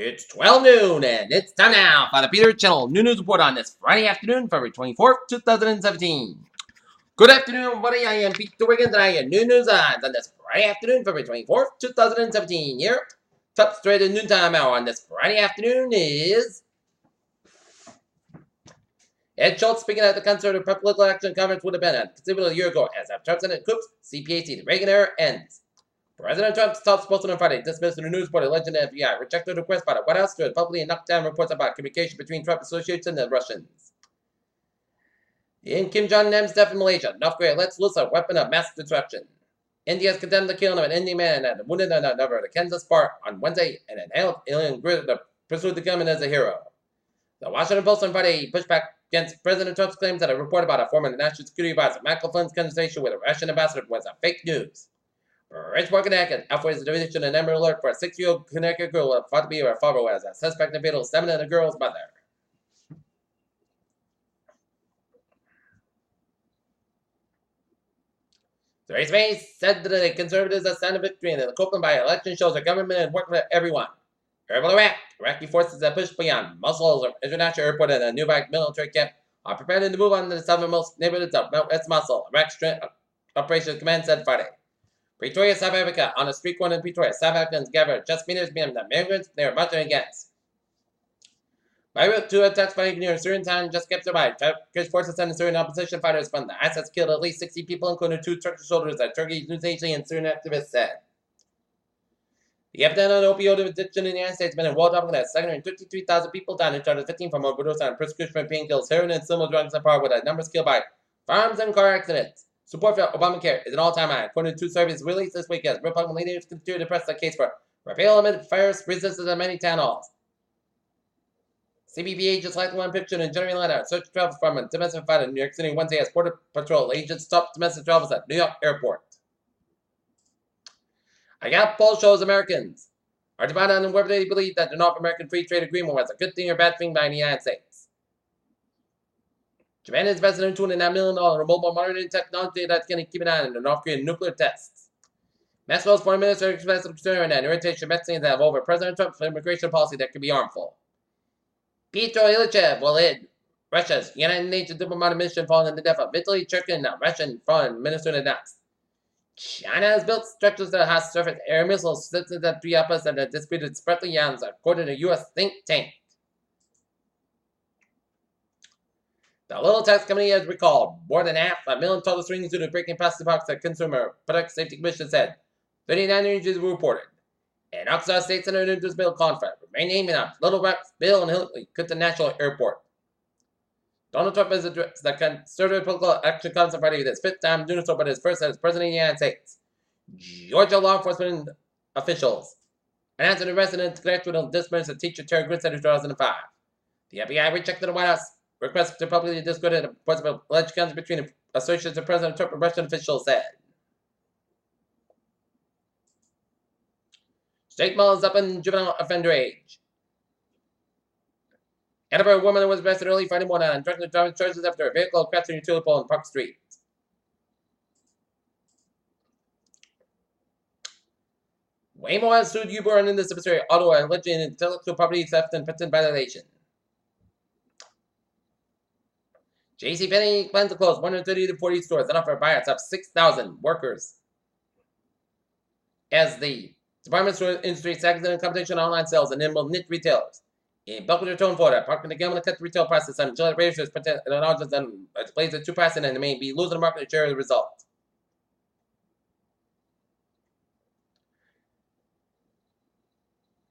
It's 12 noon, and it's time now for the Peter Channel New News Report on this Friday afternoon, February 24th, 2017. Good afternoon, everybody. I am Peter Wiggins, and I have new news on this Friday afternoon, February 24th, 2017. Here, top straight at noontime hour on this Friday afternoon is Ed Schultz speaking at the Conservative Political Action Conference would have been considerably a year ago as President Coops, CPAC, the Reagan era ends. President Trump's top spokesman on Friday dismissed the news report alleging the FBI rejected a request by the White House to publicly knock down reports about communication between Trump associates and the Russians. In Kim Jong-nam's death in Malaysia, North Korea lets loose a weapon of mass destruction. India has condemned the killing of an Indian man and wounded another at a Kansas bar on Wednesday, and an alien grid pursued the gunman as a hero. The Washington Post on Friday pushed back against President Trump's claims that a report about a former National Security Advisor Michael Flynn's conversation with a Russian ambassador was a fake news. Bridgeport, Connecticut, outweighs the division and Amber Alert for a 6-year-old Connecticut girl thought to be her father as a suspect in fatal 7 of the girl's mother. Theresa May said that the Conservatives are sign of victory and that the Copeland by-election shows the government is working for everyone. Herbal Iraqi forces that push beyond Mosul International Airport and a nearby military camp are preparing to move on to the southernmost neighborhoods of West Mosul, Iraq's Operations Command said Friday. Pretoria, South Africa. On a street corner in Pretoria, South Africans gathered just meters behind the migrants they were marching against. Beirut, 2 attacks by near Syrian town just kept survived. Turkish forces and Syrian opposition fighters from the ISIS killed at least 60 people, including 2 Turkish soldiers, that Turkey's news agency and Syrian activists said. The epidemic of opioid addiction in the United States has been in world dominant as 753,000 people died in 2015 from overdose on prescription painkillers, heroin, and similar drugs apart, with numbers killed by firearms and car accidents. Support for Obamacare is an all-time high, according to 2 surveys released this week as Republican leaders continue to press the case for repeal amid fierce resistance at many town halls. CBP agents likely one pictured in General Atlanta search travel from a domestic flight in New York City Wednesday as Border Patrol agents stopped domestic travelers at New York Airport. A Gallup poll shows Americans are divided on whether they believe that the North American Free Trade Agreement was a good thing or bad thing by the United States. Japan is investing in $2.9 million in mobile monitoring technology that's going to keep an eye on the North Korean nuclear tests. Mexico's foreign minister expressed concern and irritation Mexicans have over President Trump's immigration policy that could be harmful. Petro Ilyichev will lead Russia's United Nations diplomatic mission following the death of Vitaly Churkin, a Russian foreign minister, announced. China has built structures that have surface air missiles since the 3 uppers and the disputed Spratly Yams, according to a U.S. think tank. The Little Tax Company has recalled more than $500,000 total strings due to breaking past the box, the Consumer Product Safety Commission said. 39 injuries were reported. And Arkansas State Senator Andrews Bill Confed remain naming up Little Rock, Bill, and Hillary at the National Airport. Donald Trump has addressed the Conservative Political Action Conference on Friday with his 5th time doing so, but his first as President of the United States. Georgia law enforcement officials announced an arrest and congressional dismissal of teacher Terry Gritz in 2005. The FBI rejected the White House request to publicly discredit the reports of alleged guns between associates of President Trump and Russian officials said. State mall is up in juvenile offender age. Edinburgh woman was arrested early Friday morning on drunken driving charges after a vehicle crashed in a utility pole in Park Street. Waymo has sued Uber and the subsidiary Ottawa alleging intellectual property theft and patent violation. JCPenney plans to close 130 to 40 stores and offer buyouts of 6,000 workers. As the department store industry sags in competition online sales and nimble niche retailers. In Boca Raton, Florida, Parkland again will cut the retail prices on Gillette razors, patent and knowledge and displays at 2% and they may be losing the market share as a result.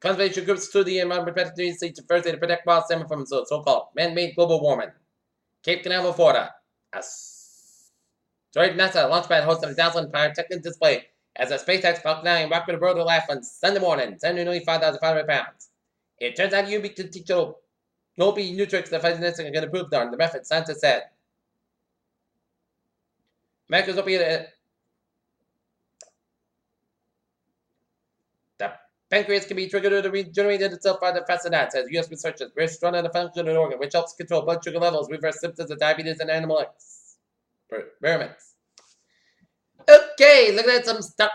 Conservation groups sued the Environment Protection Agency to Thursday to protect wild salmon from so-called man-made global warming. Cape Canaveral, Florida. Asteroid NASA launchpad hosted a dazzling pyrotechnic display as a SpaceX Falcon 9 rocket rode to life on Sunday morning, 795,500 pounds. It turns out UV can teach no be new tricks that fighting this and can improve on the method, scientists said. America's opiate. The pancreas can be triggered to regenerate itself by the fascinate, says U.S. researchers. We're strong in the function of the organ, which helps control blood sugar levels, reverse symptoms of diabetes and animal experiments. Okay, look at some stuff.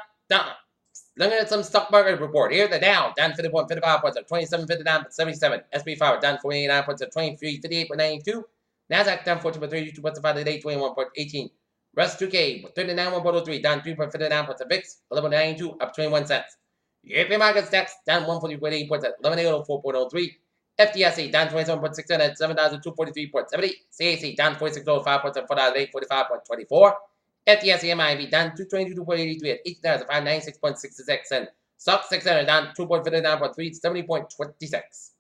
Looking at some stock market report here. The Dow down 50.55 points at 27.59.77. SP 5 down 49 points at 23.58.92. Nasdaq down 14.32 points at 5 today, 21.18. Rest 2K 39.103 down 3.59 points at VIX 11.92 up 21 cents. European market stocks down 140.8 points at 11.804.03. FTSE down 27.6 at 7,243.70. CAC down 46.05 points at 4,845.24. FTSE MIB down 222.83 at 8,596.66 and SOX 600 down 2.59.3 70.26.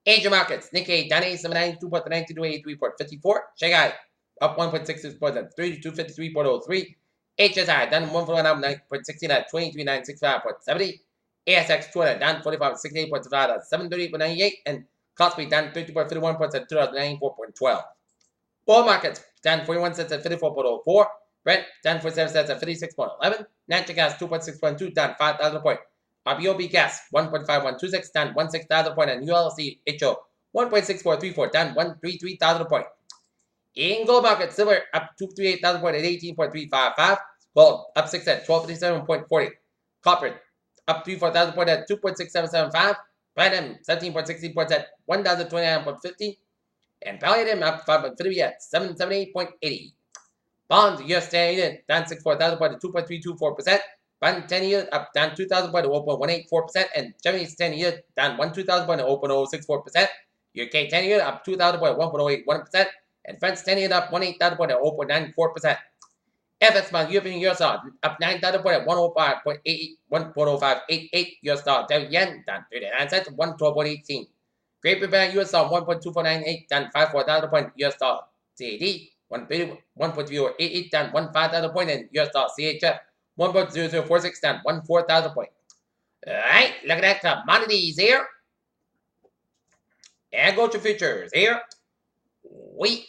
Asia markets, Nikkei down 87.92.92.83.54. Shanghai up 1.66 points at 3253.03. HSI down 149.16 at 23,965.70. ASX 200 down 45.68 points at 738.98 and Kospi down 32.51 points at 2,094.12. Oil markets down 41 cents at 54.04. Brent down 47 cents at 56.11. Natural gas 2.612 down 5,000 points. RBOB gas 1.5126 down 16,000 points and ULC HO 1.6434 down 133,000 points. In gold market, silver up 238,000 points at 18.355. Gold up 6 at 1257.40. Copper up 34,000 points at 2.6775. Platinum 17.60 points at 1,029.50. And palladium up 5.50 at 778.80. Bonds US 10 unit down 64,000 points at 2.324%. Bond 10 years up down 2,000 points at 0.184%. And Germany's 10 years down 2,000 points at 0.064%. UK 10 years up 2,000 points at 1.081%. And France 10 years up 18,000 points at 0.94%. FX month European US dollar up 9,000 points at 105.88 US dollar. Yen down 39 cents at 112.18. Great Britain US dollar 1.2498 down 54,000 points US dollar. CAD 1.088 down 15,000 points in US dollar. CHF 1.0046 down 14,000 points. Alright, look at that commodities here. And go to futures here. Wheat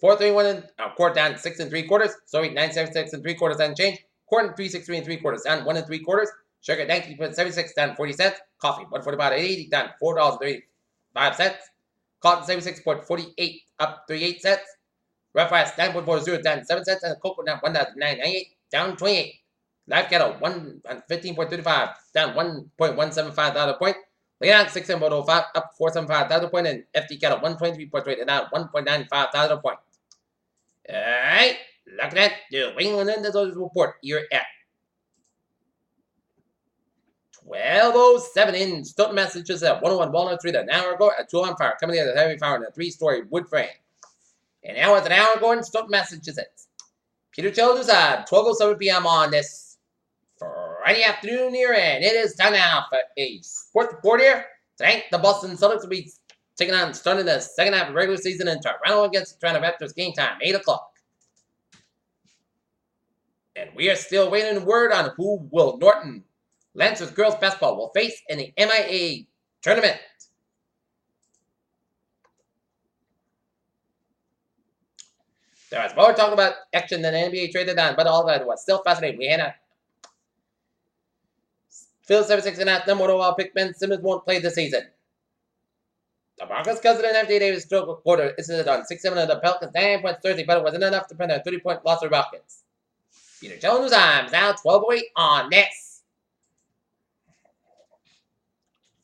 431 and quart down 6 3/4. Sorry, 976 3/4 and change. Corn 363 3/4 down 1 3/4. Sugar 19.76 down 40 cents. Coffee 145.80 down $4.35. Cotton 76.48 up 38 cents. Rough rice 9.40 down 7 cents and coconut 1.998 down 28. Live cattle 115.35 down 1.175 thousand point. Leon 16.05 up 475 thousand point and FT cattle 123.3 down 1.95 thousand point. Alright, look at that. The Wiggins report here at 12:07 in Stoughton, Massachusetts, 101 Walnut Street, an hour ago, a 2 on fire, coming in at a heavy fire in a 3-story wood frame. And now it's an hour ago in Stoughton, Massachusetts. Peter Childers at 12:07 p.m. on this Friday afternoon here, and it is time now for a sports report here. Tonight, the Boston Celtics will be taking on, starting the second half of the regular season in Toronto against the Toronto Raptors. Game time, 8 o'clock. And we are still waiting word on who will Norton Lancers girls basketball will face in the MIA tournament. There was more talk about action than the NBA traded on, but all that was still fascinating. We had a Phil 76.5 number 1 overall pick Ben Simmons won't play this season. DeMarcus Cousins and Anthony Davis stroke quarter is on 6-7 of the Pelicans 9 points Thursday, but it wasn't enough to prevent a 30-point loss of the Rockets. Peter Jones Times now 12:08 on this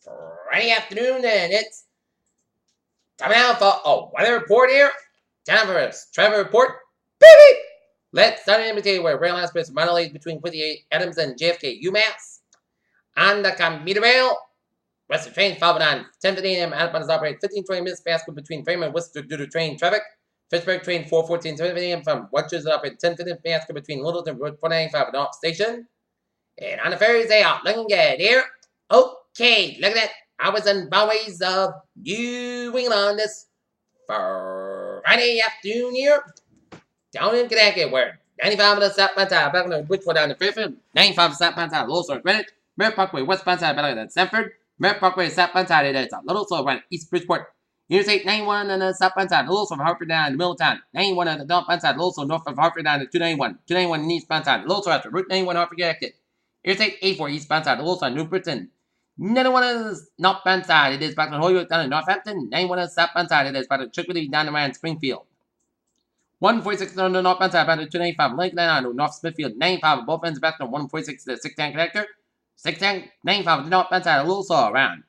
Friday afternoon, and it's time now for a weather report here. Time for a travel report. Beep beep. Let's start in MBT where rail aspects minor lanes between Quincy Adams and JFK UMass. On the commuter rail, Western train following on 10:15 a.m. Outbound is operating 15-20 minutes faster between Framer and Worcester due to train traffic. Fitchburg train 4:14 a.m. from Rutgers is operating 10:15 faster between Littleton and Route 495 North Station. And on the ferries, they are looking good here. Okay, look at that. Hours and byways of New England this Friday afternoon here. Down in Connecticut, where 95 of the southbound side, back on the Bridgeport down to Fairfield, 95 southbound side, Little Store, Greenwich, Merritt Parkway, westbound side, better than Sanford, Merritt Parkway, southbound side, it is a Little Store, right, East Bridgeport, Interstate 91 on the southbound side, Little Store, Hartford down to Middletown, 91 on the northbound side, Little Store, north of Hartford down to 291, 291 on the eastbound side, Little Store after Route 91, Hartford Connecticut, Interstate 84 eastbound side, Little Store, New Britain, 91 on the northbound side, it is back to Holyoke down in Northampton, 91 on the southbound side, it is back to Chicopee down to Ryan Springfield. 146 on the north bound side, about 295. Lincoln on North Smithfield, 95 both ends back on 146 to the 610 connector. 610, 95 on the north bound side, a little saw around.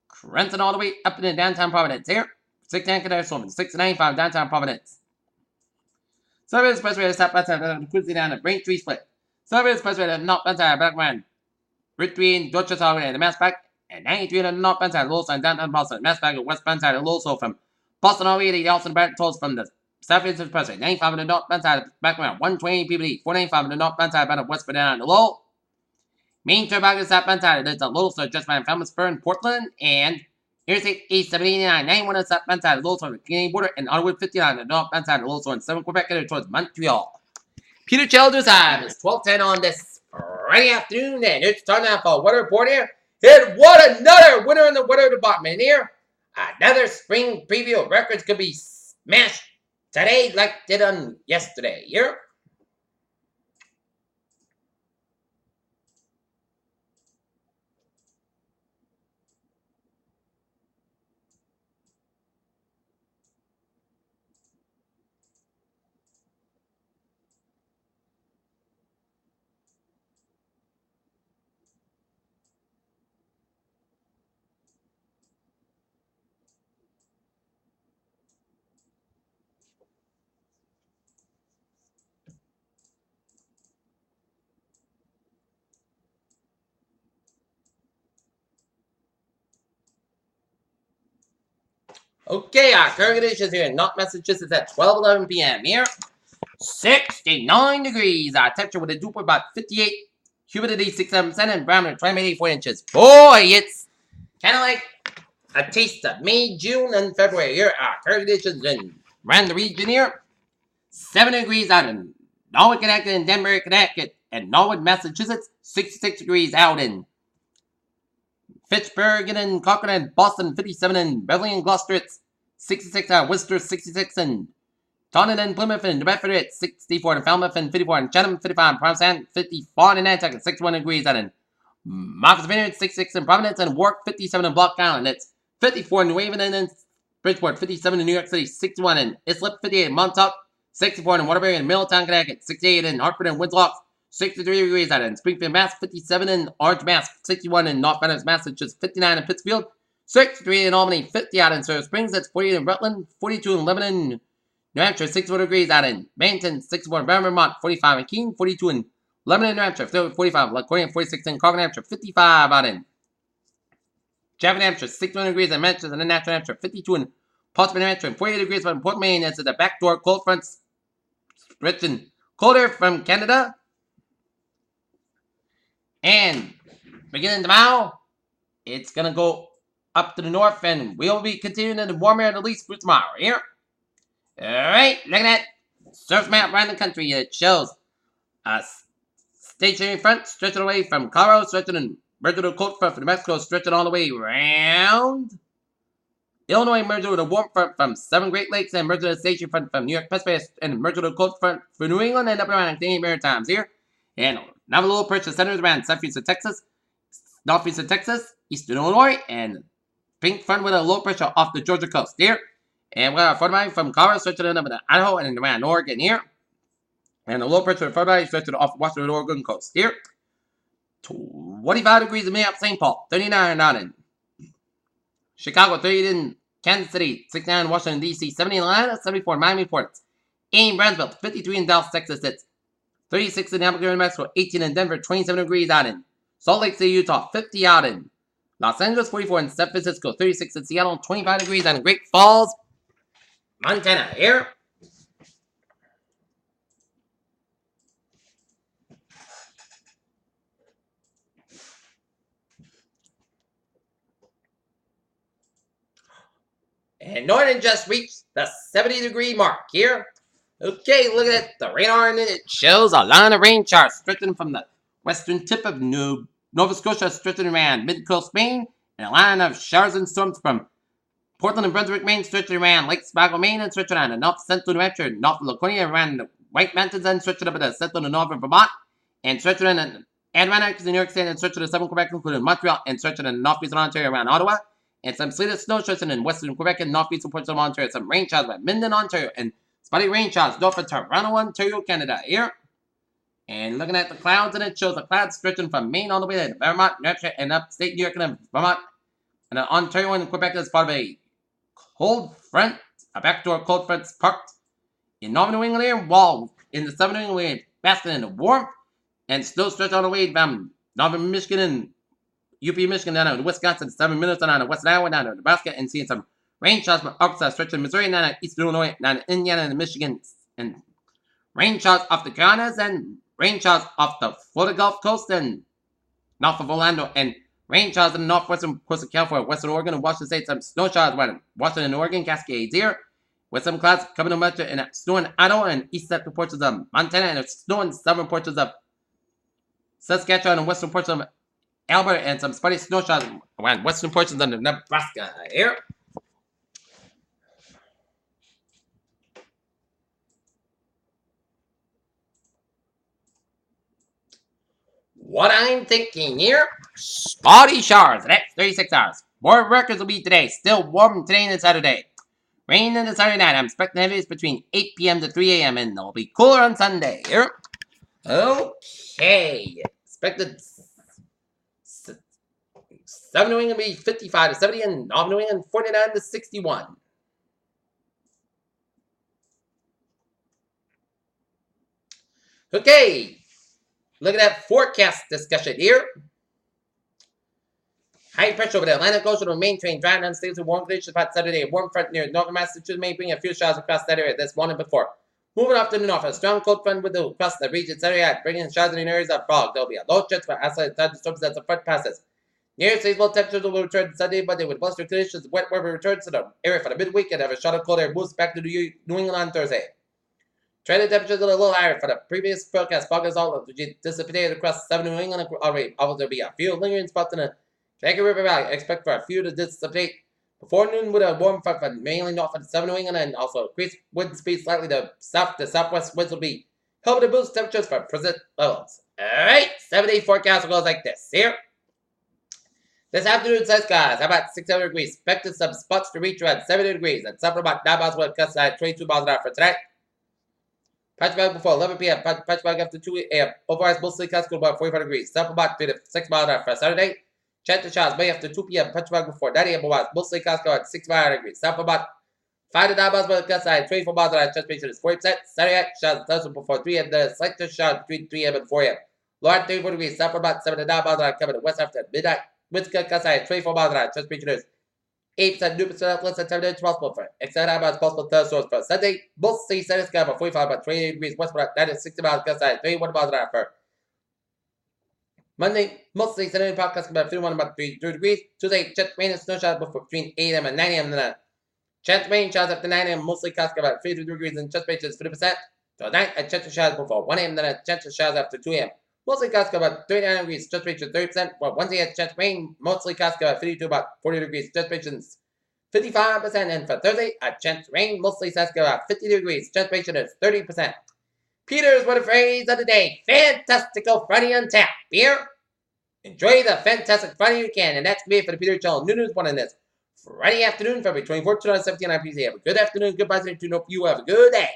Crenton all the way up into downtown Providence here. 610 connector, Solomon, 695 downtown Providence. Service Expressway to stop outside Quincy down at Braintree Split. Service Expressway to north bound side, back around between Dorchester Highway and the Mass Back. And 93 on the north bound side, Lowell and downtown Boston. Mass Back and west bound side, Lowell from Boston Highway to the Austin Back tolls from the Southeast Expressway. 95 on the north bound side, back around 120 PBD. 495 on the north bound side, about west for down to Lowell. Main turn back to the south bound side, there's a Lowell just by Falmouth Spur in Portland. And Interstate 8789, 91 on the south bound side, Lowell on the Canadian border. And Onward 59 on the north bound side, Lowell in 7 Quebec headed towards Montreal. Peter Childers time is 12:10 on this Friday afternoon, and it's time now for a weather report here. And what another winner in the weather department here. Another spring preview of records could be smashed today like did on yesterday here. Okay, our current conditions here in North Massachusetts at 12:11 p.m. here. 69 degrees. Our temperature with a dew point about 58. Humidity 67%, and barometer 84 inches. Boy, it's kind of like a taste of May, June, and February here. Our current conditions in around the region here. 7 degrees out in Norwood, Connecticut, and Denver, Connecticut, and Norwood, Massachusetts. 66 degrees out in Fitchburg and Concord and Boston. 57 in Beverly and Gloucester. It's 66 out Worcester. 66 in Taunton and Plymouth and New Bedford at 64 in Falmouth and 54 in Chatham, 55 in Provincetown, 54 in Nantucket, 61 degrees out in Martha's Vineyard, 66 in Providence and Warwick, 57 in Block Island. It's 54 in New Haven and then Bridgeport, 57 in New York City, 61 in Islip, 58 in Montauk, 64 in Waterbury and Middletown, Connecticut, 68 in Hartford and Winslow, 63 degrees out in Springfield, Mass, 57 in Orange, Mass, 61 in North Venice, Massachusetts, 59 in Pittsfield, 63 in Albany, 50 out in Silver Springs, that's 48 in Rutland, 42 in Lebanon, New Hampshire, 64 degrees out in Bennington, 64 in Vermont, 45 in Keene, 42 in Lebanon, New Hampshire, 45 in LaCourte, 46 in Concord, New Hampshire, 55 out in Chatham, New Hampshire, 61 degrees in Manchester, and then New Hampshire, 52 in Portsmouth, New Hampshire, and 48 degrees out in Port Maine. That's the backdoor cold fronts stretching colder from Canada. And beginning tomorrow, it's going to go up to the north, and we'll be continuing in the warm air at least for tomorrow here. Alright, look at that surf map around the country. It shows a stationary front stretching away from Colorado, stretching and merging with a cold front from New Mexico, stretching all the way around Illinois, merging with a warm front from Seven Great Lakes, and merging with a station front from New York Pacific, and merging with a cold front for New England, and up around the Canadian Maritimes here. And now a little pressure centers around southeast of Texas, northeast of Texas, eastern Illinois, and pink front with a low pressure off the Georgia coast here. And we got a front line from Colorado stretching up into Idaho and around Oregon here. And a low pressure front line stretching off Washington Oregon coast here. 25 degrees in Minneapolis, St. Paul. 39 out in Chicago. 30 in Kansas City. 69 in Washington, D.C. 70 in Atlanta. 74 in Miami, Florida. 80 in Brownsville. 53 in Dallas, Texas. It's 36 in Albuquerque, New Mexico. 18 in Denver. 27 degrees out in Salt Lake City, Utah. 50 out in Los Angeles. 44 in San Francisco. 36 in Seattle. 25 degrees out in Great Falls, Montana here. And Northern just reached the 70-degree mark here. Okay, look at it. The radar in it shows a line of rain charts stretching from the western tip of Nova Scotia, stretching around mid-coast Maine, and a line of showers and storms from Portland and Brunswick, Maine, stretching around Lake Spargo, Maine, and stretching around the north central New Hampshire, north of Laconia, around the White Mountains, and stretching up at the central and northern Vermont, and stretching around the Adirondacks in New York State, and stretching to southern Quebec, including Montreal, and stretching in northeastern Ontario around Ottawa, and some sleeted snow showers in western Quebec and northeastern ports of Ontario. Some rain showers by Minden, Ontario, and spotty rain showers north of Toronto, Ontario, Canada. Here. And looking at the clouds, and it shows the clouds stretching from Maine all the way to Vermont, New Hampshire, and upstate New York and Vermont. And Ontario and Quebec is part of a cold front, a backdoor cold front parked in northern New England here, while in the southern New England, basking in the warmth, and snow stretch all the way from northern Michigan and UP Michigan down to Wisconsin, 7 minutes down to Western Iowa, down to Nebraska, and seeing some rain showers from Arkansas, stretching Missouri, down to eastern Illinois, down to Indiana and Michigan, and rain showers off the Carolinas, and rain showers off the Florida Gulf Coast, and north of Orlando, and rain showers in the northwestern coast of California, western Oregon, and Washington State. Some snow showers around Washington and Oregon, Cascades here, with some clouds coming to much and snow in Idaho and east central portions of Montana, and snow in southern portions of Saskatchewan and western portions of Alberta, and some spotty snow showers around western portions of Nebraska here. What I'm thinking here, spotty showers, that's 36 hours. More records will be today, still warm today and Saturday. Rain on the Saturday night, I'm expecting heavies between 8 p.m. to 3 a.m. and it'll be cooler on Sunday here. Okay, expected Southern New England will be 55 to 70 and Northern New England 49 to 61. Okay, look at that forecast discussion here. High pressure over the Atlantic Ocean will remain train dry and unstable to warm conditions by Saturday. A warm front near northern Massachusetts may bring a few showers across that area this morning before. Moving off to the north, a strong cold front will cross the region Saturday, bringing showers in areas of fog. There will be a low chance for isolated thunderstorms as the front passes. Near seasonal temperatures will return Sunday, but they with blustery conditions. Wet weather returns to the area for the midweek and have a shot of cold air moves back to New England on Thursday. Trending temperatures are a little higher for the previous forecast. Fog is all dissipated across southern New England already. Although there will be a few lingering spots in the Connecticut River Valley. Expect for a few to dissipate before noon with a warm front from mainly north of southern New England, and also increased wind speed slightly to south to southwest winds will be helping to boost temperatures for present levels. Alright, 7-day forecast goes like this here. This afternoon says skies, about 600 degrees. Expected some spots to reach around 70 degrees and some about 9 miles with gusts at 22 miles an hour for tonight. Patchwork before 11 p.m. Patchwork after 2 a.m. Overall, mostly clouds about 45 degrees. Some about 3 to 6 miles an hour for Saturday. Chance of showers may after 2 p.m. Patchwork before 9 a.m. Overall, mostly clouds about 6 miles degrees. Some about 5 to 9 miles with gusts at 24 miles an hour. Chance ratio is 40%. Saturday, showers thousands before 3 a.m. The slight showers between 3 a.m. and 4 a.m. Low at 34 degrees. Some about 7 to 9 miles an hour coming to west after midnight. Winds gusts at 24 miles an hour. Chance ratio is 8% new percent less than 7 days possible for extended high miles possible thunderstorms for Sunday. Mostly sunny sky about 45 about 28 degrees west about 9 to 60 miles gust at 31 miles an hour for Monday. Mostly sunny podcast about 51 about 32 degrees. Tuesday, chance rain and snow showers between 8 a.m. and 9 a.m. Then chance rain showers after 9 a.m. Mostly clouds about 52 degrees and chance ratio is 50%. Tonight, a chance of showers before 1 a.m. Then a chance of showers after 2 a.m. Mostly clouds about 39 degrees, chance ratio 30%. For Wednesday, a chance rain. Mostly clouds about 52 about 40 degrees, chance ratio 55%, and for Thursday, a chance rain, mostly Saskatchewan, about 50 degrees, chance ratio is 30%. Peter's word of phrase of the day, fantastical Friday on tap. Beer, enjoy the fantastic Friday you can, and that's me for the Peter Channel News one on this Friday afternoon, February 24th, 2017. I'm PZ. Have a good afternoon, goodbye, and hope you have a good day.